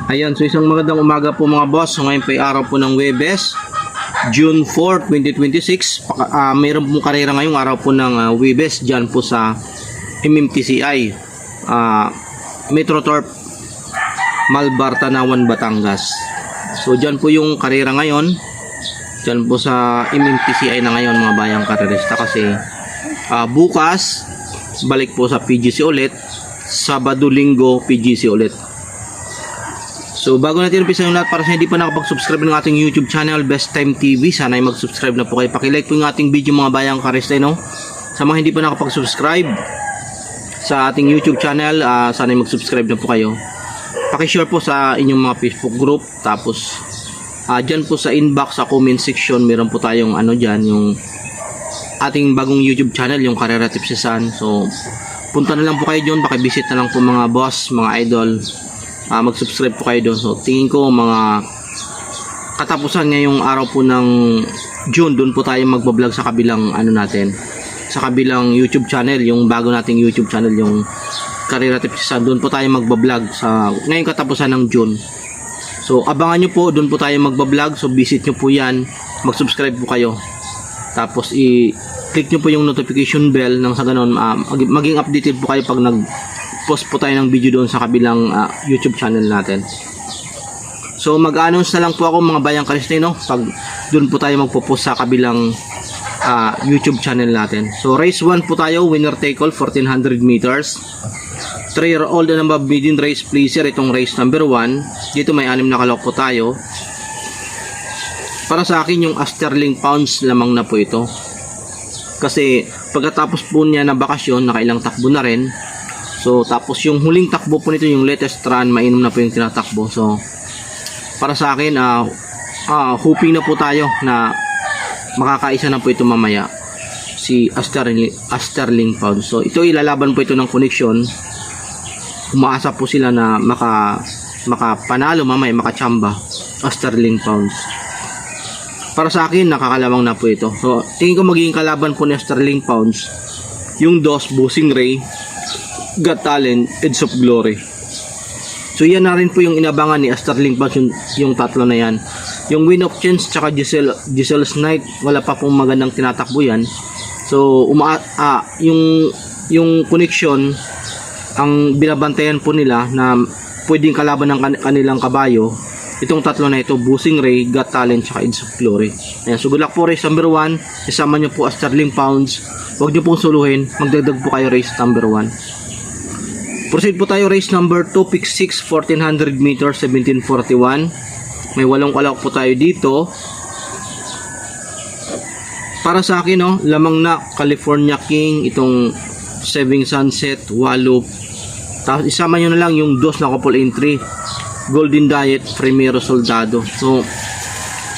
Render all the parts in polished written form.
Ayan, so isang magandang umaga po mga boss. So ngayon po ay araw po ng Huwebes, June 4, 2026. Mayroon pong karera ngayong araw po ng Huwebes dyan po sa MMTCI, Metrotorp, Malbar, Tanawan, Batangas. So dyan po yung karera ngayon. Dyan po sa MMTCI na ngayon mga bayang karerista kasi bukas balik po sa PGC ulit. Sabado, Linggo, PGC ulit. So bago natin umpisa yung lahat, para sa hindi pa nakapag-subscribe ng ating YouTube channel Best Time TV, sana ay mag-subscribe na po kayo. Paki-like po yung ating video mga bayang karista, no? Sa mga hindi pa nakapag-subscribe sa ating YouTube channel, sana ay mag-subscribe na po kayo. Paki-share po sa inyong mga Facebook group. Tapos dyan po sa inbox, sa comment section, meron po tayong dyan, yung ating bagong YouTube channel, yung Karera Tipsisan. So punta na lang po kayo dyan, paki-visit na lang po mga boss, mga idol. Mag-subscribe po kayo doon. So tingin ko mga katapusan ngayong araw po ng June, doon po tayo magbablog sa kabilang natin, sa kabilang YouTube channel, yung bago nating YouTube channel, yung Karera Tipsisan. Doon po tayo magbablog sa ngayong katapusan ng June. So abangan nyo po, doon po tayo magbablog. So visit nyo po yan, mag-subscribe po kayo, tapos i-click nyo po yung notification bell nang sa ganon maging updated po kayo pag post po tayo ng video doon sa kabilang YouTube channel natin. So mag-announce na lang po ako mga bayang Kristino pag doon po tayo magpo-post sa kabilang YouTube channel natin. So race 1 po tayo, winner take all, 1400 meters. 3-year-old and above maiden race pleaser, itong race number 1. Dito may 6 na kalok po tayo. Para sa akin yung Sterling Pounds lamang na po ito. Kasi pagkatapos po niya na bakasyon, nakailang takbo na rin. So tapos yung huling takbo po nito, yung latest run, mainom na po yung tinatakbo. So para sa akin hoping na po tayo na makakaisa na po ito mamaya, si Sterling Pound. So ito ilalaban po ito ng connection. Umaasa po sila na makapanalo mamaya, makachamba Sterling Pounds. Para sa akin nakakalamang na po ito. So tingin ko magiging kalaban po ni Sterling Pounds yung DOS, Bossing Ray, Got Talent, Edge of Glory. So yan na rin po yung inabangan ni Sterling Pounds, yung tatlo na yan. Yung Win of Chance tsaka Giselle's Night, wala pa pong magandang tinatakbo yan. So yung connection, ang binabantayan po nila na pwedeng kalaban ng kanilang kabayo, itong tatlo na ito, Bossing Ray, Got Talent tsaka Edge of Glory. Ayan, so good luck po race number 1. Isama nyo po Sterling Pounds. Huwag nyo pong suluhin, magdagdag po kayo race number 1. Proceed po tayo race number 2, pick 6, 1400 meters, 1741. May 8 kalawak po tayo dito. Para sa akin, lamang na California King, itong Saving Sunset, Wallop. Tapos isama nyo na lang yung DOS na couple entry, Golden Diet, Primero Soldado. So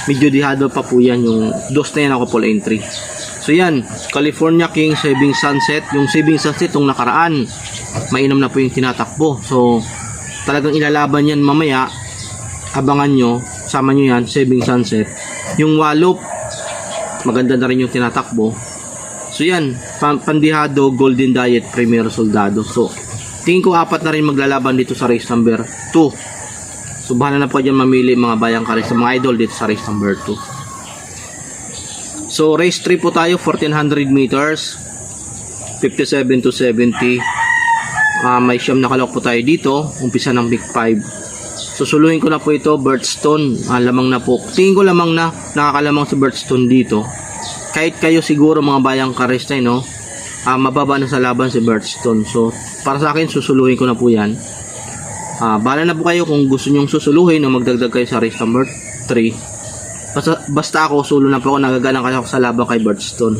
medyo dihado pa po yan, yung DOS na yan na couple entry. So yan, California King, Saving Sunset. Yung Saving Sunset, itong nakaraan, mainam na po yung tinatakbo. So talagang ilalaban yan mamaya. Abangan nyo, sama nyo yan, Saving Sunset. Yung Wallop, maganda na rin yung tinatakbo. So yan, pandihado, Golden Diet, Primero Soldado. So tingin ko 4 na rin maglalaban dito sa race number 2. So bahala na po dyan mamili mga bayang karista, mga idol dito sa race number 2. So race 3 po tayo, 1400 meters, 57 to 70. May 9 na kalawak po tayo dito. Umpisa ng big 5. Susuluhin ko na po ito, Birthstone. Lamang na po. Tingin ko lamang na, nakakalamang sa Birthstone dito. Kahit kayo siguro mga bayang karista, mababa na sa laban si Birthstone. So para sa akin, susuluhin ko na po yan. Bahala na po kayo kung gusto nyong susuluhin o magdagdag kayo sa race number 3. Basta ako, sulo na po ako, nagagalang kayo sa laban kay Birthstone.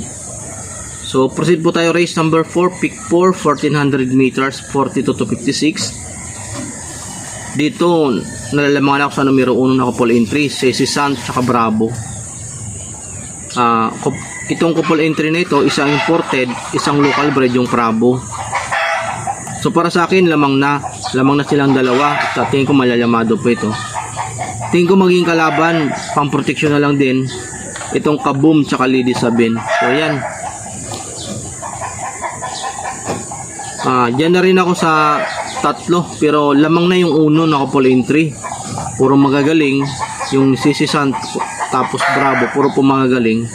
So proceed po tayo race number 4, pick 4, 1400 meters, 42 to 56. Dito nalalamangan ako sa numero 1 na couple entry, Cesar tsaka Bravo. Itong couple entry na ito, isang imported, isang local bred, yung Bravo. So para sa akin lamang na silang dalawa. Sa tingin ko malalamado po ito. Tingin ko maging kalaban, pang protection na lang din, itong Kaboom tsaka Lady Sabin. So yan, Diyan na rin ako sa tatlo, pero lamang na yung uno na couple entry. Puro magagaling. Yung Sisisant tapos Bravo, puro po magagaling.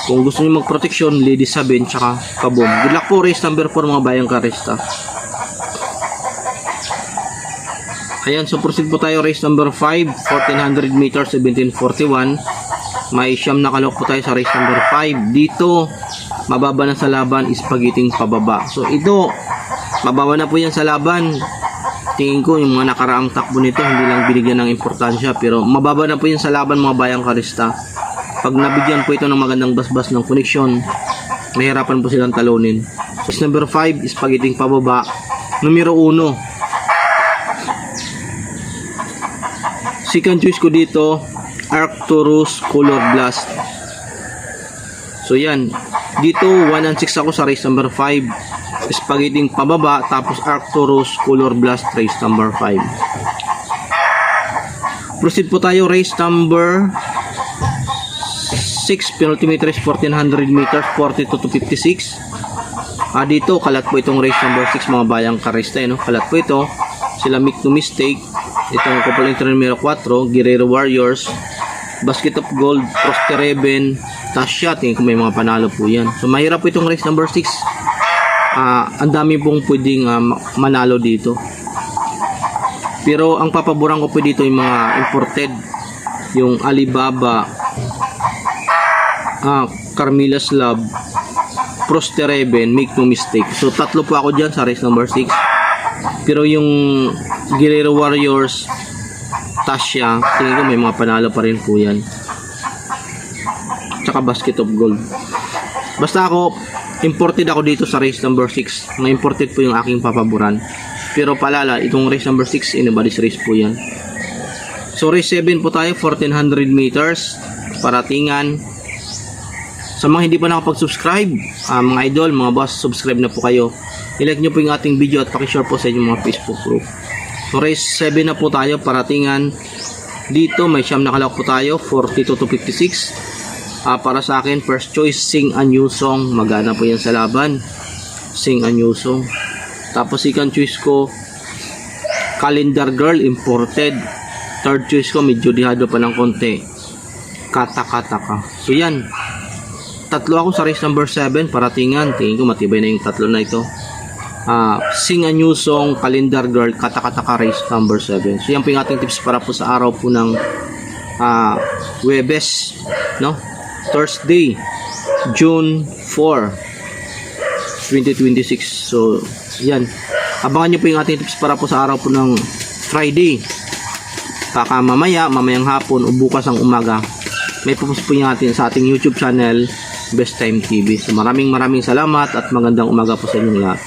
Kung gusto niyo magproteksyon, Lady Sabin tsaka Kaboom. Good luck po, race number 4 mga bayang karista. Ayan, so proceed po tayo race number 5, 1400 meters, 1741. May siyam na kalok po tayo sa race number 5. Dito, mababa na sa laban is pagiting pababa. So ito, mababa na po yan sa laban. Tingin ko yung mga nakaraang takbo nito hindi lang binigyan ng importansya, pero mababa na po yan sa laban mga bayang karista. Pag nabigyan po ito ng magandang basbas ng koneksyon, mahirapan po silang talunin. Race number 5 is pagiting pababa. Numero 1. Second choice ko dito, Arcturus Color Blast. So yan, dito 1 and 6 ako sa race number 5. Spaghetti pababa, tapos Arcturus Color Blast race number 5. Proceed po tayo race number 6, penalty meters 1400 meters, 42 to 56. Dito kalat po itong race number 6 mga bayang karista, no? Kalat po ito sila Make No Mistake, itong couple entry numero 4, Guerrero Warriors, Basket of Gold, Prostereven, Tasha. Tingin ko may mga panalo po yan. So mahirap po itong race number 6. Ang dami pong pwedeng manalo dito, pero ang papaboran ko po dito yung mga imported, yung Alibaba, Carmilla's Love, Prostereven, Make No Mistake. So tatlo po ako dyan sa race number 6. Pero yung Guerrero Warriors, Tasha, tingin ko may mga panalo pa rin po yan. Tsaka Basket of Gold. Basta ako, imported ako dito sa race number 6. Mga imported po yung aking papaboran. Pero palala, itong race number 6, anybody's race po yan. So race 7 po tayo, 1400 meters, paratingan. Sa mga hindi pa nakapag-subscribe, mga idol, mga boss, subscribe na po kayo. I-like nyo po yung ating video at pakishare po sa inyong mga Facebook group. So race 7 na po tayo, paratingan. Dito may siyam na kalak po tayo, 42 to 56. Para sa akin, first choice, Sing a New Song. Magana po yan sa laban, Sing a New Song. Tapos second choice ko, Calendar Girl, imported. Third choice ko, medyo dihado pa ng konti, Kata-Kata. So yan, tatlo ako sa race number 7, paratingan. Tingin ko matibay na yung tatlo na ito. Sing a New Song, Calendar Girl, Kata-Kata race number 7. So yan po yung ating tips para po sa araw po ng Huwebes, no? Thursday, June 4, 2026. So yan, abangan nyo po yung ating tips para po sa araw po ng Friday. Kaka mamayang hapon o bukas ang umaga, may pupost po yung atin sa ating YouTube channel, Best Time TV. So maraming salamat at magandang umaga po sa inyong lahat.